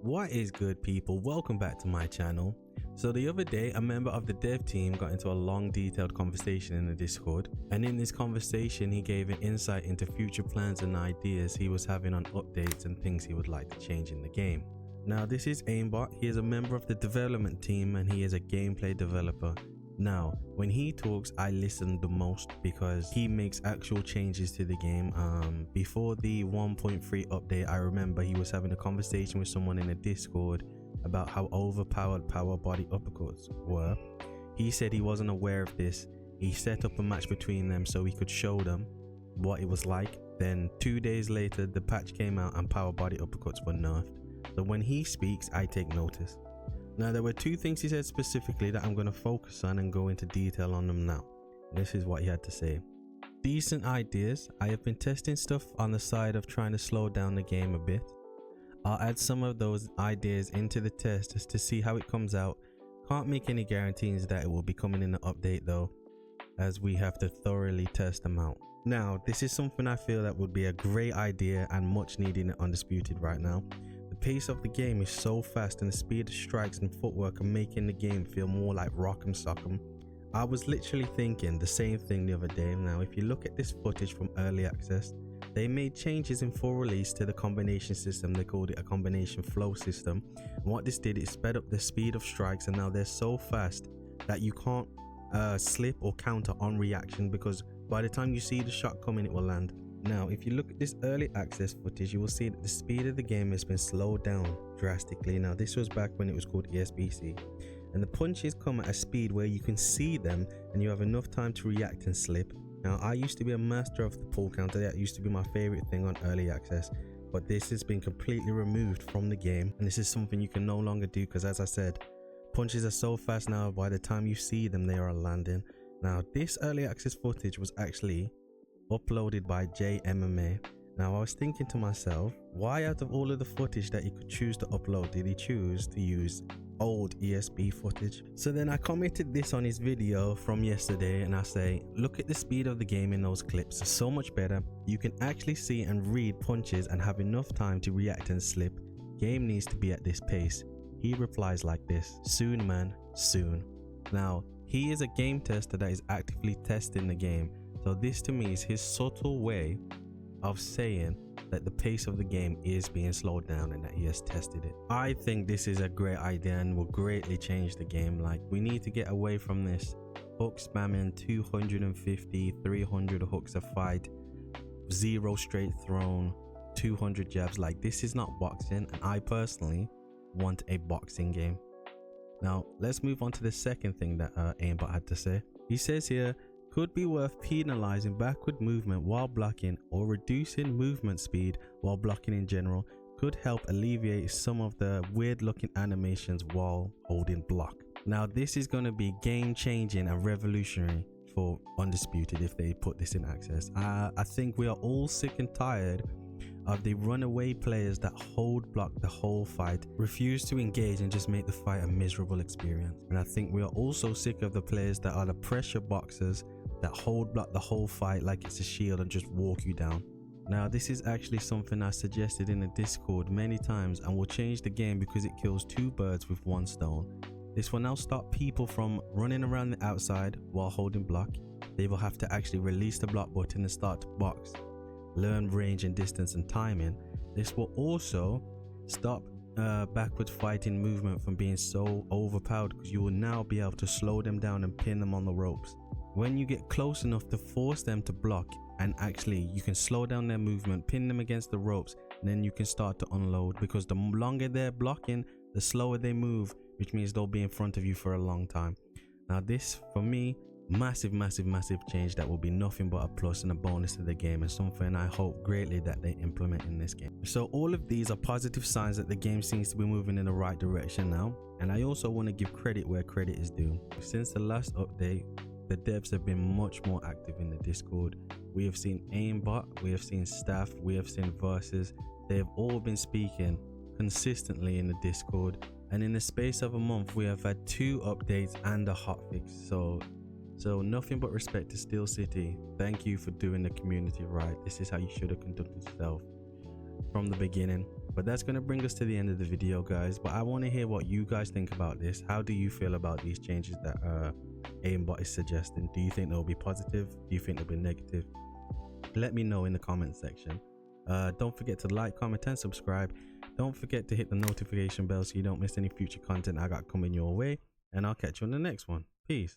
What is good, people? Welcome back to my channel. So the other day, a member of the dev team got into a long detailed conversation in the Discord, and in this conversation he gave an insight into future plans and ideas he was having on updates and things he would like to change in the game. Now this is Aimbot. He is a member of the development team and he is a gameplay developer. Now when he talks, I listen the most because he makes actual changes to the game. Before the 1.3 update, I remember he was having a conversation with someone in the Discord about how overpowered power body uppercuts were. He said he wasn't aware of this. He set up a match between them so he could show them what it was like. Then 2 days later the patch came out and power body uppercuts were nerfed. So when he speaks, I take notice. Now there were two things he said specifically that I'm going to focus on and go into detail on them now. This is what he had to say. Decent ideas. I have been testing stuff on the side of trying to slow down the game a bit. I'll add some of those ideas into the test just to see how it comes out. Can't make any guarantees that it will be coming in the update though, as we have to thoroughly test them out. Now this is something I feel that would be a great idea and much needed in Undisputed right now. The pace of the game is so fast and the speed of strikes and footwork are making the game feel more like Rock'em Sock'em. I was literally thinking the same thing the other day. Now if you look at this footage from early access, they made changes in full release to the combination system. They called it a combination flow system, and what this did is sped up the speed of strikes, and now they're so fast that you can't slip or counter on reaction, because by the time you see the shot coming it will land. Now if you look at this early access footage, you will see that the speed of the game has been slowed down drastically. Now this was back when it was called ESBC, and the punches come at a speed where you can see them and you have enough time to react and slip. Now I used to be a master of the pull counter. That used to be my favorite thing on early access, but this has been completely removed from the game, and this is something you can no longer do because, as I said, punches are so fast now, by the time you see them they are landing. Now this early access footage was actually uploaded by JMMA. Now I was thinking to myself, why out of all of the footage that you could choose to upload did he choose to use old ESB footage? So then I commented this on his video from yesterday and I say, look at the speed of the game in those clips, it's so much better. You can actually see and read punches and have enough time to react and slip. Game needs to be at this pace. He replies like this: soon man, soon. Now he is a game tester that is actively testing the game, so this to me is his subtle way of saying that the pace of the game is being slowed down and that he has tested it. I think this is a great idea and will greatly change the game. Like, we need to get away from this hook spamming, 250 300 hooks a fight, 0 straight thrown, 200 jabs. Like, this is not boxing, and I personally want a boxing game. Now let's move on to the second thing that Aimbot had to say. He says here, could be worth penalizing backward movement while blocking, or reducing movement speed while blocking in general could help alleviate some of the weird looking animations while holding block. Now this is going to be game changing and revolutionary for Undisputed if they put this in access. I think we are all sick and tired of the runaway players that hold block the whole fight, refuse to engage and just make the fight a miserable experience. And I think we are also sick of the players that are the pressure boxers that hold block the whole fight like it's a shield and just walk you down. Now this is actually something I suggested in the Discord many times and will change the game because it kills two birds with one stone. This will now stop people from running around the outside while holding block. They will have to actually release the block button and start to box, learn range and distance and timing. This will also stop backwards fighting movement from being so overpowered, because you will now be able to slow them down and pin them on the ropes. When you get close enough to force them to block, and actually you can slow down their movement, pin them against the ropes, and then you can start to unload, because the longer they're blocking, the slower they move, which means they'll be in front of you for a long time. Now this, for me, massive change that will be nothing but a plus and a bonus to the game, and something I hope greatly that they implement in this game. So all of these are positive signs that the game seems to be moving in the right direction now, and I also want to give credit where credit is due. Since the last update, the devs have been much more active in the Discord. We have seen Aimbot, we have seen Staff, we have seen Versus. They have all been speaking consistently in the Discord, and in the space of a month we have had 2 updates and a hotfix. So nothing but respect to Steel City. Thank you for doing the community right. This is how you should have conducted yourself. from the beginning. But that's going to bring us to the end of the video, guys. But I want to hear what you guys think about this. How do you feel about these changes that aimbot is suggesting? Do you think they'll be positive? Do you think they'll be negative? Let me know in the comment section. Don't forget to like, comment and subscribe. Don't forget to hit the notification bell so you don't miss any future content I got coming your way, and I'll catch you on the next one. Peace.